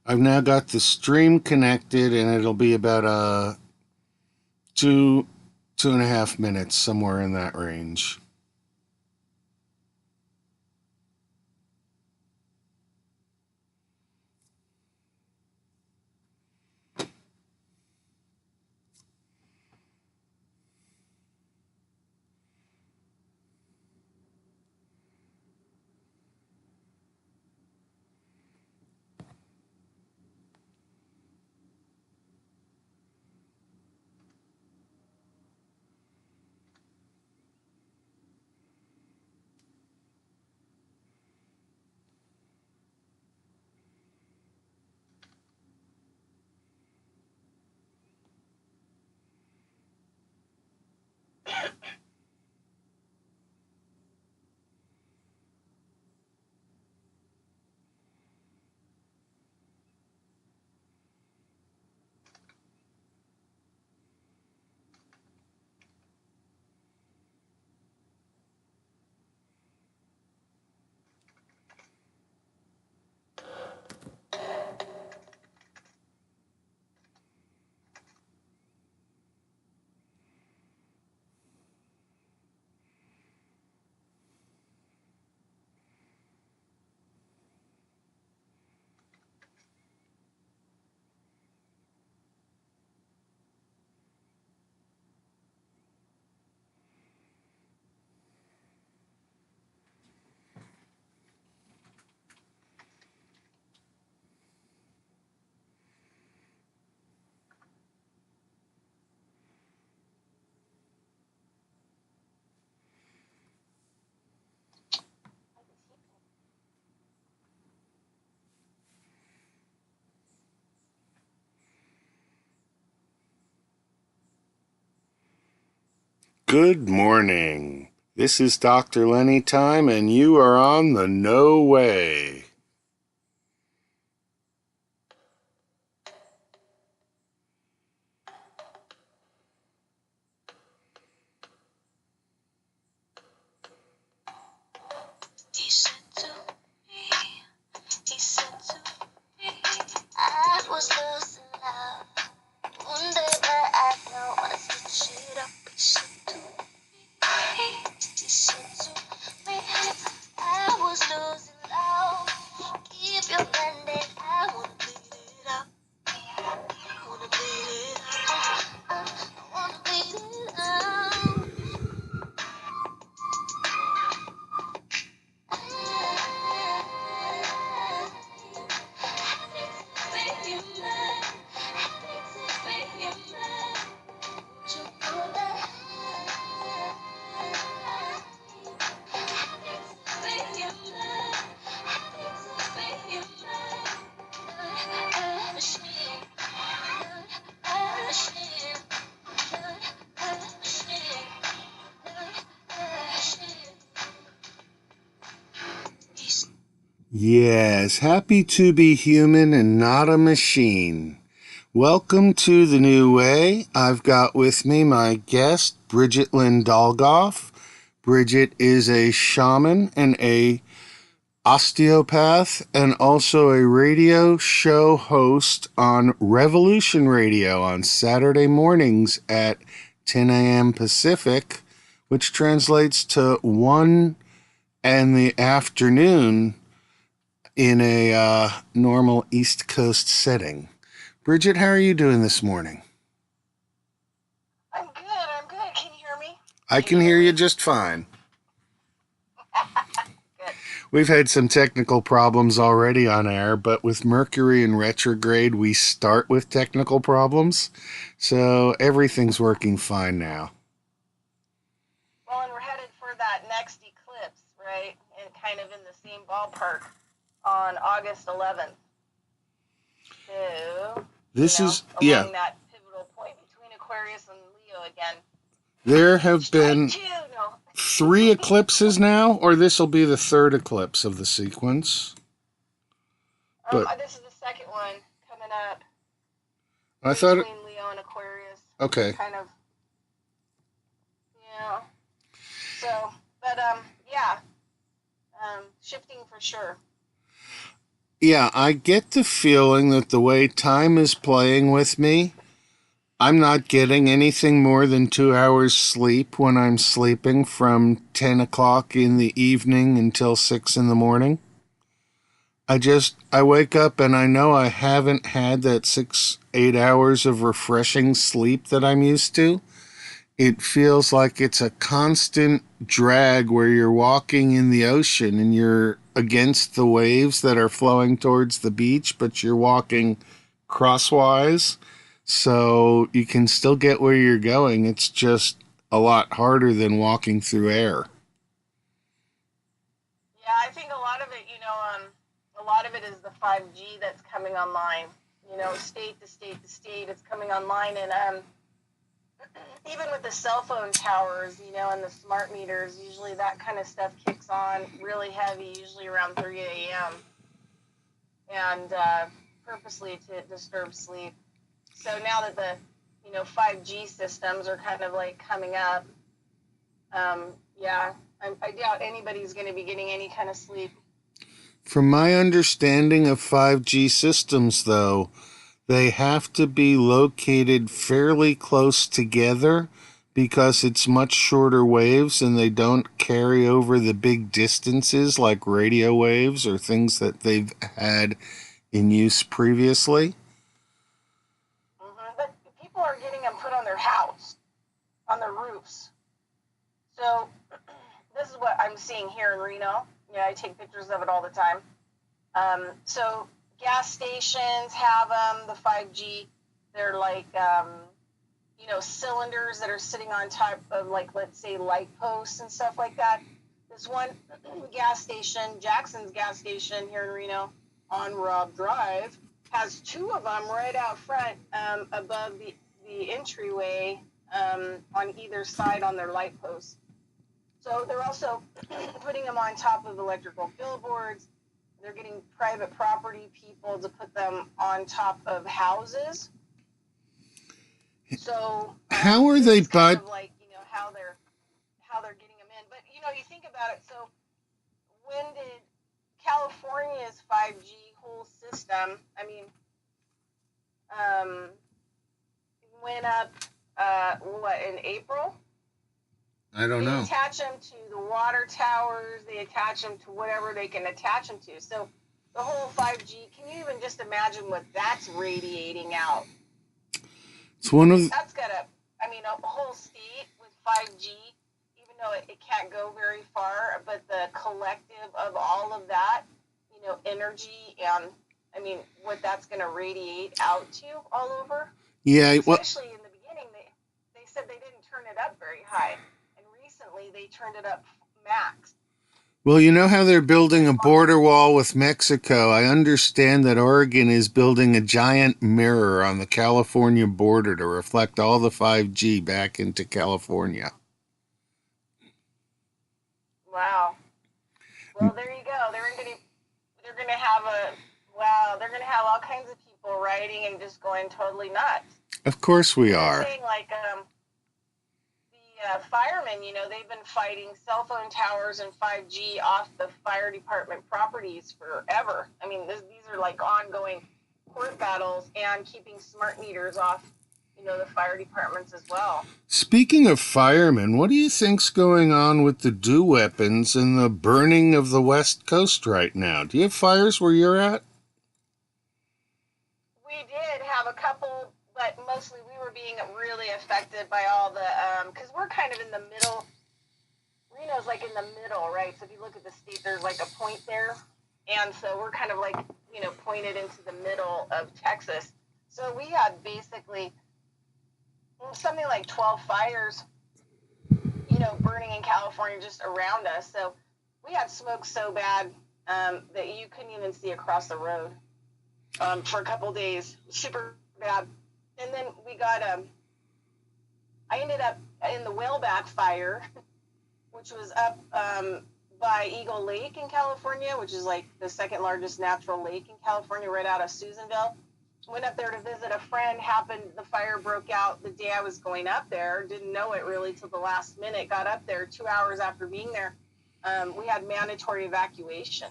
I've now got the stream connected, and it'll be about 2.5 minutes, somewhere in that range. Good morning. This is Dr. Lenny Thyme, and you are on the No Way. Yes, happy to be human and not a machine. Welcome to the New Way. I've got with me my guest, Bridgette Lyn Dolgoff. Bridgette is a shaman and a osteopath and also a radio show host on Revolution Radio on Saturday mornings at 10 a.m. Pacific, which translates to 1 in the afternoon in a normal East Coast setting. Bridgette, how are you doing this morning? I'm good. Can you hear me? I can hear you just fine. Good. We've had some technical problems already on air, but with Mercury in retrograde, we start with technical problems. So everything's working fine now. Well, and we're headed for that next eclipse, right? And kind of in the same ballpark on August 11th. So, This is, along that pivotal point between Aquarius and Leo again. There have been 3 eclipses now, or this will be the 3rd eclipse of the sequence? This is the second one coming up. I thought between Leo and Aquarius. Okay. Kind of. Yeah. So, but shifting for sure. Yeah, I get the feeling that the way time is playing with me, I'm not getting anything more than 2 hours sleep when I'm sleeping from 10 o'clock in the evening until 6 in the morning. I wake up and I know I haven't had that 8 hours of refreshing sleep that I'm used to. It feels like it's a constant drag where you're walking in the ocean and you're against the waves that are flowing towards the beach, but you're walking crosswise. So you can still get where you're going. It's just a lot harder than walking through air. Yeah, I think a lot of it, a lot of it is the 5G that's coming online. State to state to state, it's coming online, and even with the cell phone towers, and the smart meters, usually that kind of stuff kicks on really heavy, usually around 3 a.m. and purposely to disturb sleep. So now that the 5G systems are kind of like coming up, yeah, I doubt anybody's going to be getting any kind of sleep. From my understanding of 5G systems, though, they have to be located fairly close together because it's much shorter waves and they don't carry over the big distances like radio waves or things that they've had in use previously. But people are getting them put on their house, on their roofs. So this is what I'm seeing here in Reno. I take pictures of it all the time. So gas stations have them, the 5G. They're like, cylinders that are sitting on top of, like, let's say, light posts and stuff like that. This one gas station, Jackson's gas station here in Reno on Robb Drive, has two of them right out front above the entryway on either side on their light posts. So they're also putting them on top of electrical billboards. They're getting private property people to put them on top of houses. So how are they? Kind of like how they're getting them in. But you think about it. So when did California's 5G whole system? I mean, went up. What, in April? I don't know. They attach them to the water towers. They attach them to whatever they can attach them to. So the whole 5G, can you even just imagine what that's radiating out? It's one of that's got a whole state with 5G, even though it can't go very far, but the collective of all of that, energy and, what that's going to radiate out to all over. Yeah, especially in the beginning, they said they didn't turn it up very high. Recently they turned it up max. Well, you know how they're building a border wall with Mexico? I understand that Oregon is building a giant mirror on the California border to reflect all the 5G back into California. Wow. Well, there you go. They're gonna have all kinds of people writing and just going totally nuts. Of course we are. Saying, like, firemen, they've been fighting cell phone towers and 5G off the fire department properties forever. These are like ongoing court battles and keeping smart meters off, the fire departments as well. Speaking of firemen, what do you think's going on with the dew weapons and the burning of the West Coast right now? Do you have fires where you're at? We did have a couple, but mostly we were being really affected by all the, because we're kind of in the middle. Reno's like in the middle, right? So if you look at the state, there's like a point there. And so we're kind of like, pointed into the middle of Texas. So we had basically something like 12 fires, burning in California just around us. So we had smoke so bad that you couldn't even see across the road for a couple days. Super bad. And then we got I ended up in the Whaleback fire, which was up by Eagle Lake in California, which is like the second largest natural lake in California, right out of Susanville. Went up there to visit a friend. The fire broke out the day I was going up there. Didn't know it really till the last minute. Got up there 2 hours after being there. We had mandatory evacuation.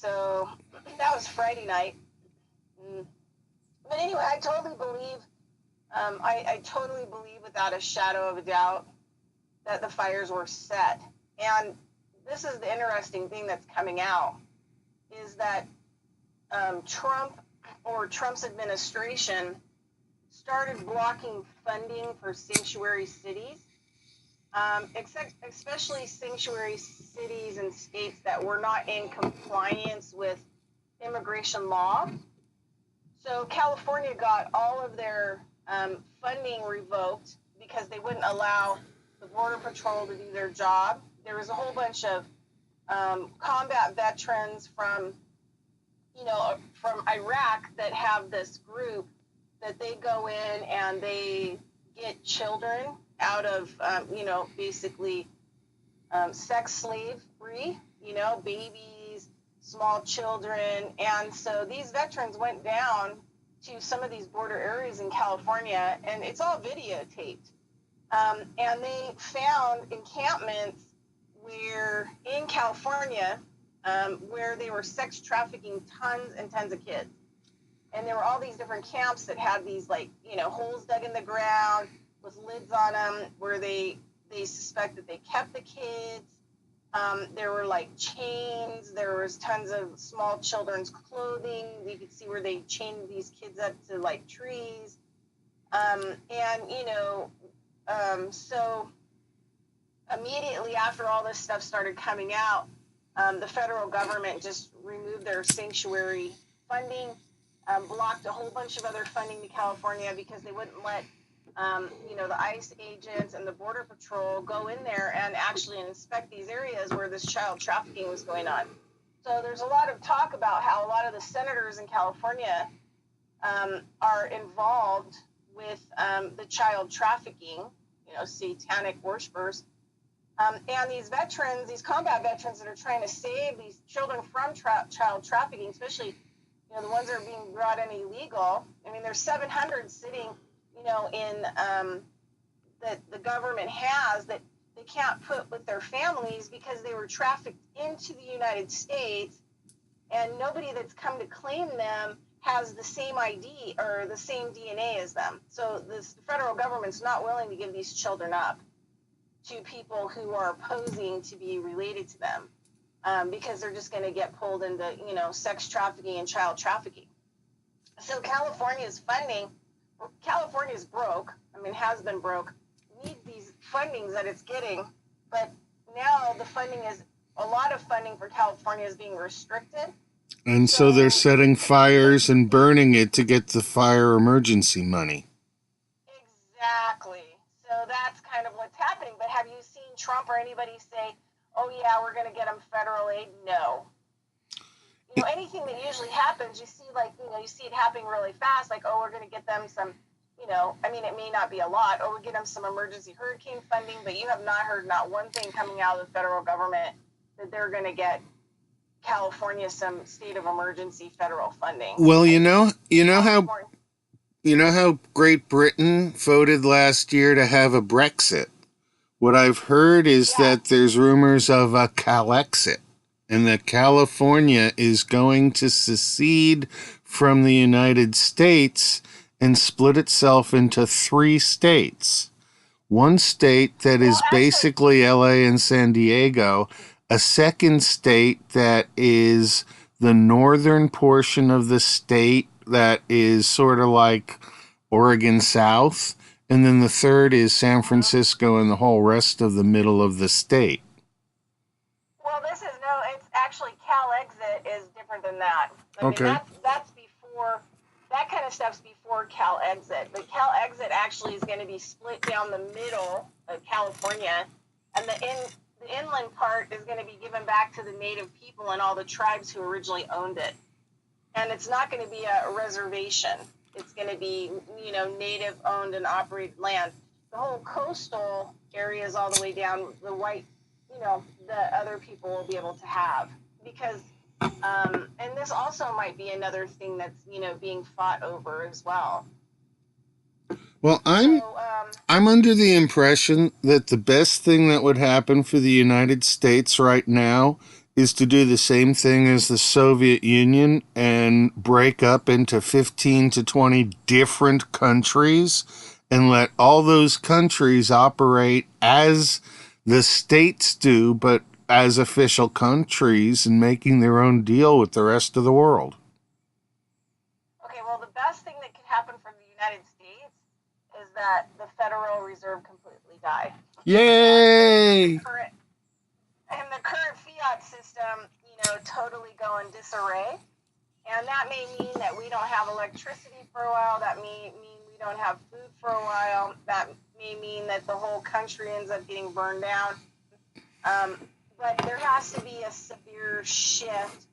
So that was Friday night. But anyway, I totally believe, I totally believe without a shadow of a doubt that the fires were set. And this is the interesting thing that's coming out, is that Trump's administration started blocking funding for sanctuary cities, especially sanctuary cities and states that were not in compliance with immigration law. So California got all of their funding revoked because they wouldn't allow the Border Patrol to do their job. There was a whole bunch of combat veterans from Iraq that have this group that they go in and they get children out of, basically sex slavery, babies, small children. And so these veterans went down to some of these border areas in California, and it's all videotaped. And they found encampments in California, where they were sex trafficking tons and tons of kids. And there were all these different camps that had these, holes dug in the ground with lids on them, where they suspect that they kept the kids. There were chains. There was tons of small children's clothing. You could see where they chained these kids up to trees. So immediately after all this stuff started coming out, the federal government just removed their sanctuary funding, blocked a whole bunch of other funding to California because they wouldn't let the ICE agents and the Border Patrol go in there and actually inspect these areas where this child trafficking was going on. So there's a lot of talk about how a lot of the senators in California are involved with the child trafficking, satanic worshipers. And these veterans, these combat veterans that are trying to save these children from child trafficking, especially, the ones that are being brought in illegal. I mean, there's 700 sitting, in that the government has that they can't put with their families because they were trafficked into the United States, and nobody that's come to claim them has the same ID or the same DNA as them. So the federal government's not willing to give these children up to people who are posing to be related to them, because they're just going to get pulled into, sex trafficking and child trafficking. So California's broke. I mean, has been broke. Needs these fundings that it's getting, but now a lot of funding for California is being restricted. And so they're setting fires and burning it to get the fire emergency money. Exactly. So that's kind of what's happening. But have you seen Trump or anybody say, oh, yeah, we're going to get them federal aid? No. Anything that usually happens, you see, you see it happening really fast, oh, we're going to get them some, it may not be a lot, or we'll get them some emergency hurricane funding, but you have not heard not one thing coming out of the federal government that they're going to get California some state of emergency federal funding. Well, you know how Great Britain voted last year to have a Brexit. What I've heard is that there's rumors of a Calexit, and that California is going to secede from the United States and split itself into 3 states. One state that is basically LA and San Diego, a second state that is the northern portion of the state that is sort of like Oregon South, and then the third is San Francisco and the whole rest of the middle of the state. Well, it's actually Calexit is different than that. I mean, that's before, that kind of stuff's before Calexit. But Calexit actually is going to be split down the middle of California, and the inland part is going to be given back to the native people and all the tribes who originally owned it. And it's not going to be a reservation. It's going to be, native owned and operated land. The whole coastal areas all the way down, the white, the other people will be able to have. Because, and this also might be another thing that's, being fought over as well. Well, I'm under the impression that the best thing that would happen for the United States right now is to do the same thing as the Soviet Union and break up into 15 to 20 different countries and let all those countries operate as the states do, but as official countries and making their own deal with the rest of the world. Okay, well, the best thing that could happen for the United States is that the Federal Reserve completely die. Yay! And the current fiat system, totally go in disarray. And that may mean that we don't have electricity for a while. That may mean we don't have food for a while. That may mean that the whole country ends up getting burned down. But there has to be a severe shift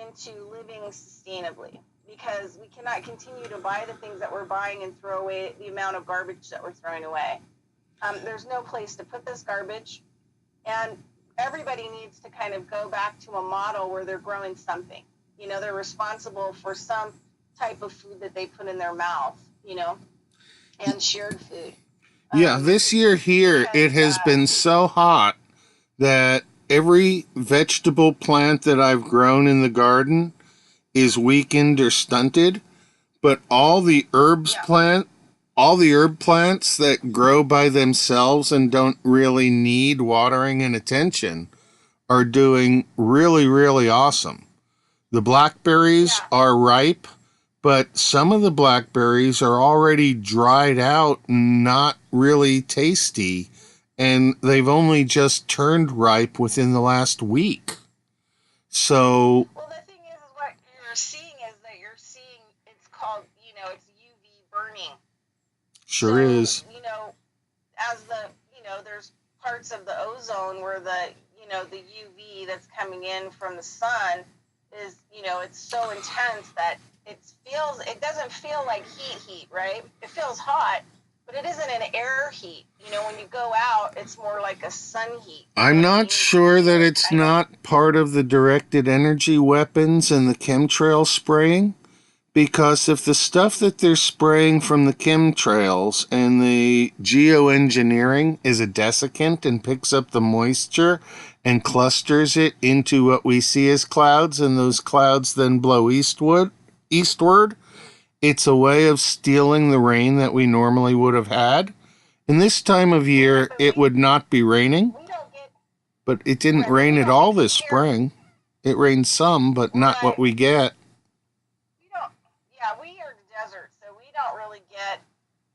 into living sustainably, because we cannot continue to buy the things that we're buying and throw away the amount of garbage that we're throwing away. There's no place to put this garbage. And everybody needs to kind of go back to a model where they're growing something. They're responsible for some type of food that they put in their mouth, and shared food. Yeah, this year here, it has been so hot that every vegetable plant that I've grown in the garden is weakened or stunted, but all the herb plants that grow by themselves and don't really need watering and attention are doing really, really awesome. The blackberries are ripe, but some of the blackberries are already dried out and not really tasty, and they've only just turned ripe within the last week. So, well, the thing is what you're seeing is that it's called, it's UV burning. Sure is. As there's parts of the ozone where the UV that's coming in from the sun is, it's so intense that it doesn't feel like heat, right? It feels hot, but it isn't an air heat. When you go out, it's more like a sun heat. I'm not sure that it's not part of the directed energy weapons and the chemtrail spraying, because if the stuff that they're spraying from the chemtrails and the geoengineering is a desiccant and picks up the moisture and clusters it into what we see as clouds, and those clouds then blow eastward, it's a way of stealing the rain that we normally would have had. In this time of year, it would not be raining, but it didn't rain at all this spring. It rained some, but not what we get. We are the desert, so we don't really get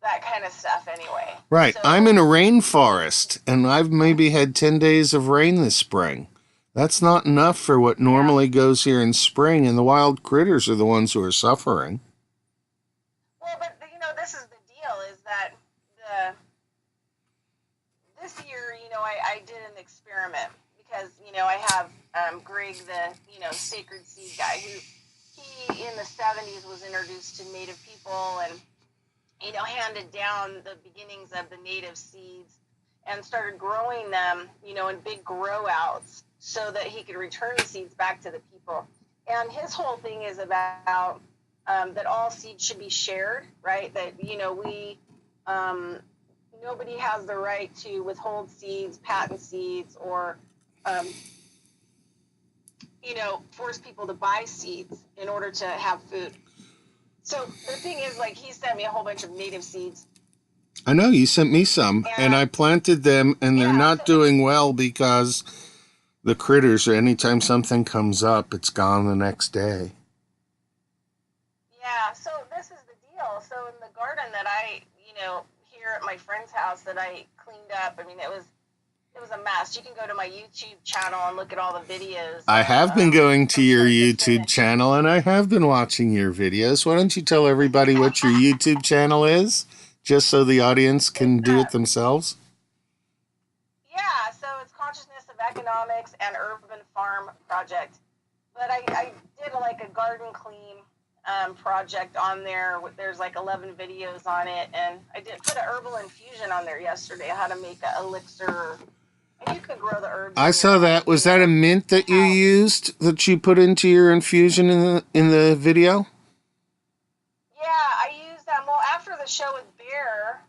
that kind of stuff anyway. Right. So, I'm in a rainforest, and I've maybe had 10 days of rain this spring. That's not enough for what normally goes here in spring, and the wild critters are the ones who are suffering. Well, but this is the deal, is that this year, I did an experiment because, I have Greg, the, sacred seed guy, who he in the 70s was introduced to Native people and, handed down the beginnings of the native seeds and started growing them, in big grow outs so that he could return the seeds back to the people. And his whole thing is about that all seeds should be shared, right? That, nobody has the right to withhold seeds, patent seeds, or, force people to buy seeds in order to have food. So the thing is, he sent me a whole bunch of native seeds. I know, you sent me some, and I planted them, and they're not doing well because the critters, anytime something comes up, it's gone the next day. Yeah, so this is the deal. So in the garden that I, here at my friend's house that I cleaned up, it was a mess. You can go to my YouTube channel and look at all the videos. I have been going to your YouTube channel, and I have been watching your videos. Why don't you tell everybody what your YouTube channel is, just so the audience can do it themselves? Yeah, so it's Consciousness of Economics and Urban Farm Project. But I did a garden clean project on there. There's 11 videos on it, and I did put an herbal infusion on there yesterday, how to make an elixir. And you could grow the herbs. I saw that. Was that a mint that you used, that you put into your infusion in the video? Yeah, I used that. Well, after the show with Bear,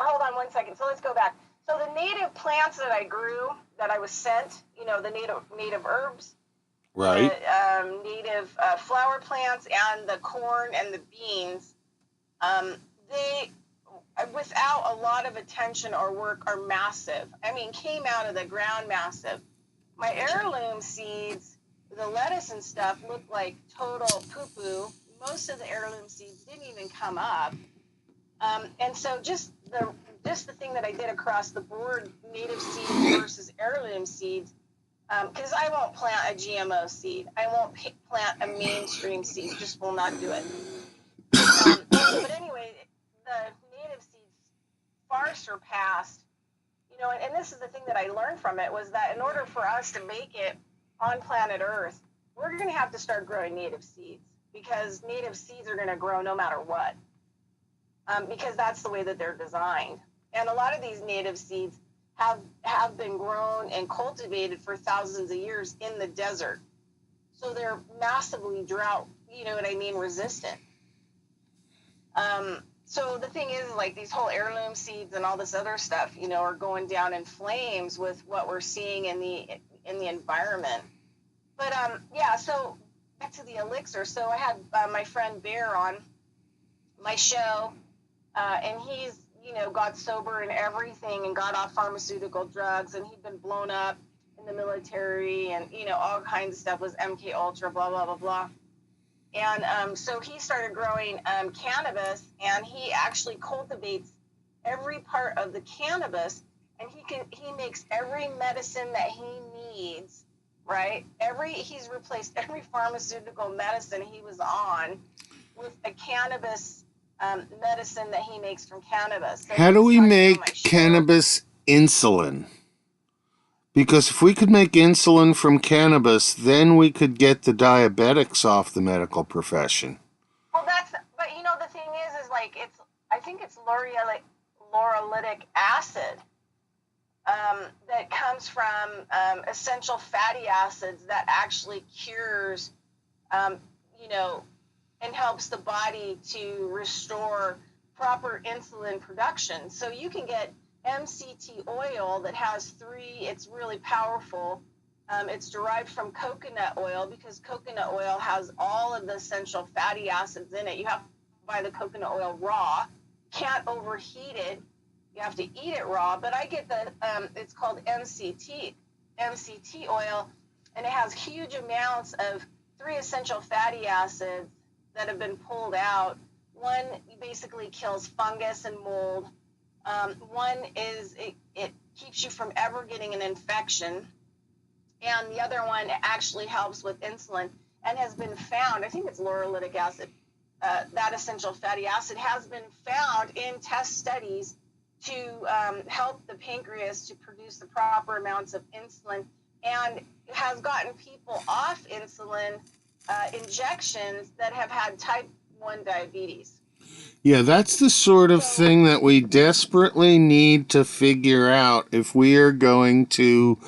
hold on one second. So let's go back. So the native plants that I grew, that I was sent, the native herbs, Right. the native flower plants, and the corn and the beans, they, without a lot of attention or work, are massive. I mean, came out of the ground massive. My heirloom seeds, the lettuce and stuff, looked like total poo-poo. Most of the heirloom seeds didn't even come up. And so just the thing that I did across the board, native seeds versus heirloom seeds, because I won't plant a GMO seed. I won't plant a mainstream seed. Just will not do it. But anyway, the native seeds far surpassed, and this is the thing that I learned from it, was that in order for us to make it on planet Earth, we're going to have to start growing native seeds, because native seeds are going to grow no matter what, because that's the way that they're designed. And a lot of these native seeds have been grown and cultivated for thousands of years in the desert. So they're massively drought, resistant. So the thing is, like, these whole heirloom seeds and all this other stuff, are going down in flames with what we're seeing in the environment. But so back to the elixir. So I had my friend Bear on my show, and he's got sober and everything, and got off pharmaceutical drugs, and he'd been blown up in the military, and all kinds of stuff, was MK Ultra, blah blah blah blah. And so he started growing cannabis, and he actually cultivates every part of the cannabis, and he makes every medicine that he needs, right? He's replaced every pharmaceutical medicine he was on with a cannabis medicine that he makes from cannabis. So how do we make cannabis insulin? Because if we could make insulin from cannabis, then we could get the diabetics off the medical profession. Well, but the thing is like, I think it's laurylic acid that comes from essential fatty acids that actually cures, and helps the body to restore proper insulin production. So you can get MCT oil that has it's really powerful. It's derived from coconut oil, because coconut oil has all of the essential fatty acids in it. You have to buy the coconut oil raw. Can't overheat it. You have to eat it raw. But I get it's called MCT oil, and it has huge amounts of 3 essential fatty acids that have been pulled out. One basically kills fungus and mold. One is it keeps you from ever getting an infection, and the other one actually helps with insulin, and has been found, I think it's laurylic acid, that essential fatty acid has been found in test studies to help the pancreas to produce the proper amounts of insulin, and has gotten people off insulin injections that have had type 1 diabetes. Yeah, that's the sort of thing that we desperately need to figure out if we are going to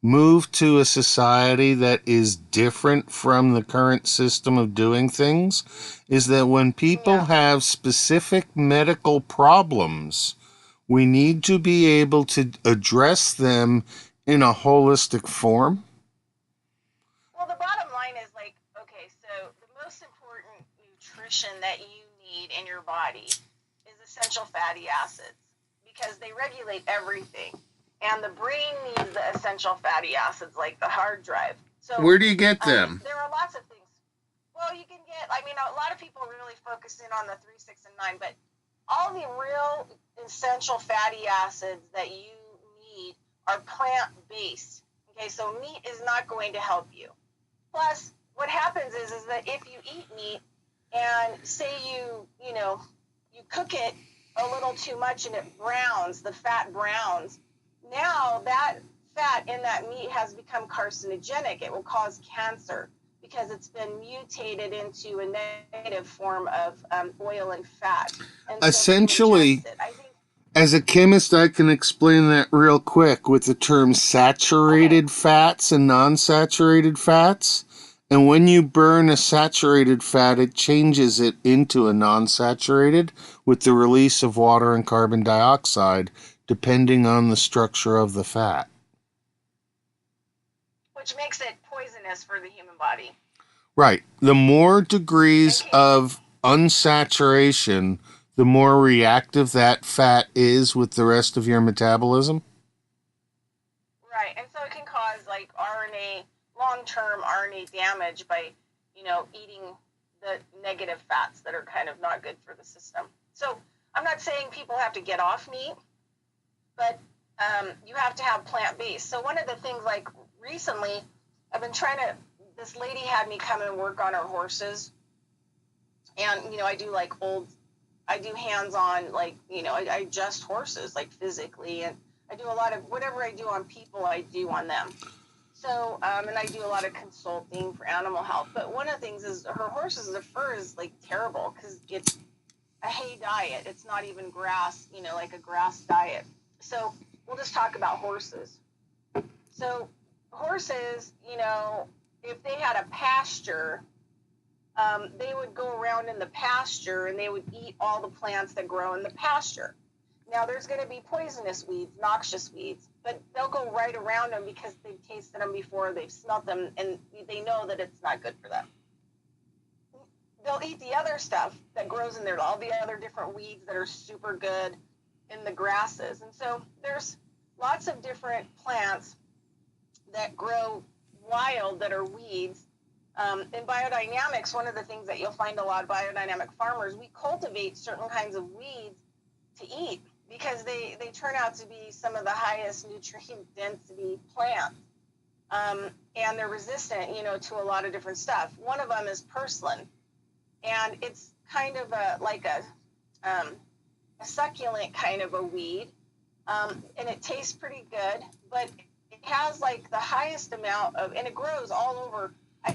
move to a society that is different from the current system of doing things, is that when people have specific medical problems, we need to be able to address them in a holistic form. Well, the bottom line is, like, okay, so the most important nutrition that you need in your body is essential fatty acids, because they regulate everything. And the brain needs the essential fatty acids, like the hard drive. So where do you get them? There are lots of things. Well, you can get, a lot of people really focus in on the 3, 6, and 9, but all the real essential fatty acids that you need are plant-based. Okay, so meat is not going to help you. Plus, what happens is that if you eat meat, and say you cook it a little too much and it browns, the fat browns, now that fat in that meat has become carcinogenic. It will cause cancer, because it's been mutated into a negative form of oil and fat. And essentially, as a chemist, I can explain that real quick with the term saturated fats and non-saturated fats. And when you burn a saturated fat, it changes it into a non-saturated with the release of water and carbon dioxide depending on the structure of the fat. Which makes it poisonous for the human body. Right. The more degrees of unsaturation, the more reactive that fat is with the rest of your metabolism. Right. And so it can cause like RNA, long-term RNA damage by, eating the negative fats that are kind of not good for the system. So I'm not saying people have to get off meat, but you have to have plant-based. So one of the things, like recently, I've been this lady had me come and work on her horses. And, I do hands-on, like, I adjust horses, like physically. And I do a lot of, whatever I do on people, I do on them. So, and I do a lot of consulting for animal health. But one of the things is her horses, the fur is like terrible because it's a hay diet. It's not even grass, like a grass diet. So we'll just talk about horses. So horses, if they had a pasture, they would go around in the pasture and they would eat all the plants that grow in the pasture. Now, there's going to be poisonous weeds, noxious weeds, but they'll go right around them because they've tasted them before, they've smelt them, and they know that it's not good for them. They'll eat the other stuff that grows in there, all the other different weeds that are super good in the grasses. And so there's lots of different plants that grow wild that are weeds. In biodynamics, one of the things that you'll find a lot of biodynamic farmers, we cultivate certain kinds of weeds to eat because they turn out to be some of the highest nutrient density plants. And they're resistant, to a lot of different stuff. One of them is purslane, and it's kind of a succulent kind of a weed, and it tastes pretty good, but it has like the highest amount of, and it grows all over.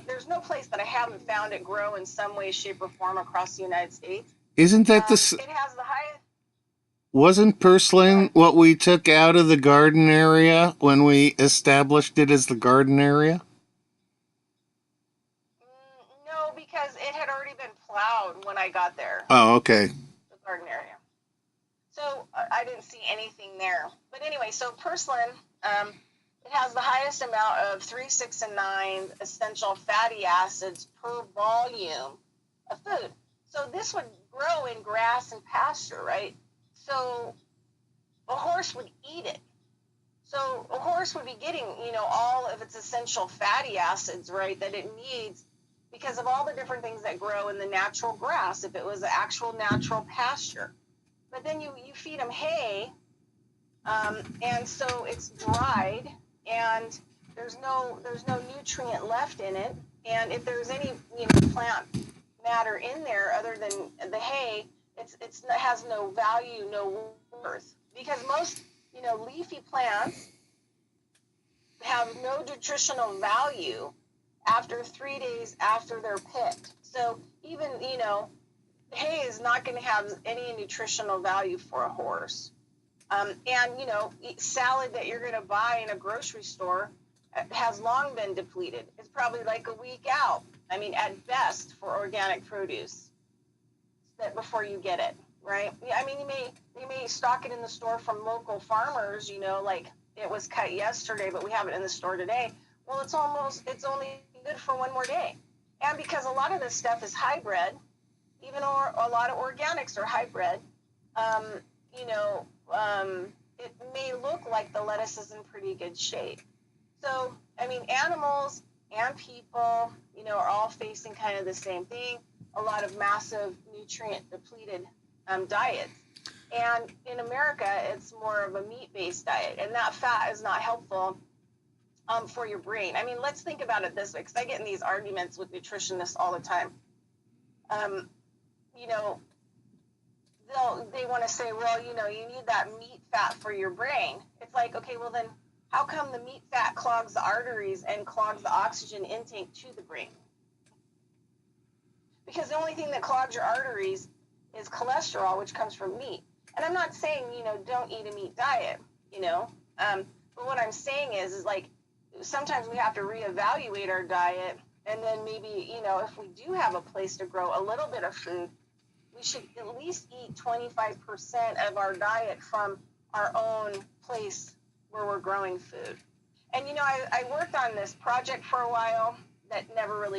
There's no place that I haven't found it grow in some way, shape, or form across the United States. Isn't that It has the highest. Wasn't purslane what we took out of the garden area when we established it as the garden area? No, because it had already been plowed when I got there. Oh, okay. The garden area. So I didn't see anything there. But anyway, so purslane, it has the highest amount of 3, 6, and 9 essential fatty acids per volume of food. So this would grow in grass and pasture, right? So a horse would eat it. So a horse would be getting, all of its essential fatty acids, right, that it needs because of all the different things that grow in the natural grass, if it was an actual natural pasture. But then you feed them hay, and so it's dried, and there's no nutrient left in it. And if there's any plant matter in there other than the hay, it has no value, no worth, because most leafy plants have no nutritional value after 3 days after they're picked. So even hay is not going to have any nutritional value for a horse. And salad that you're going to buy in a grocery store has long been depleted. It's probably like a week out. I mean, at best for organic produce, that before you get it, right? I mean, you may stock it in the store from local farmers, like it was cut yesterday, but we have it in the store today. Well, it's only good for one more day. And because a lot of this stuff is hybrid, even a lot of organics are hybrid, it may look like the lettuce is in pretty good shape. So, I mean, animals and people, are all facing kind of the same thing, a lot of massive nutrient depleted diets. And in America, it's more of a meat-based diet, and that fat is not helpful for your brain. I mean, let's think about it this way, because I get in these arguments with nutritionists all the time. They want to say, well, you need that meat fat for your brain. It's like, okay, well then, how come the meat fat clogs the arteries and clogs the oxygen intake to the brain? Because the only thing that clogs your arteries is cholesterol, which comes from meat. And I'm not saying, don't eat a meat diet, but what I'm saying is like, sometimes we have to reevaluate our diet, and then maybe, if we do have a place to grow a little bit of food, we should at least eat 25% of our diet from our own place where we're growing food. And, you know, I worked on this project for a while that never really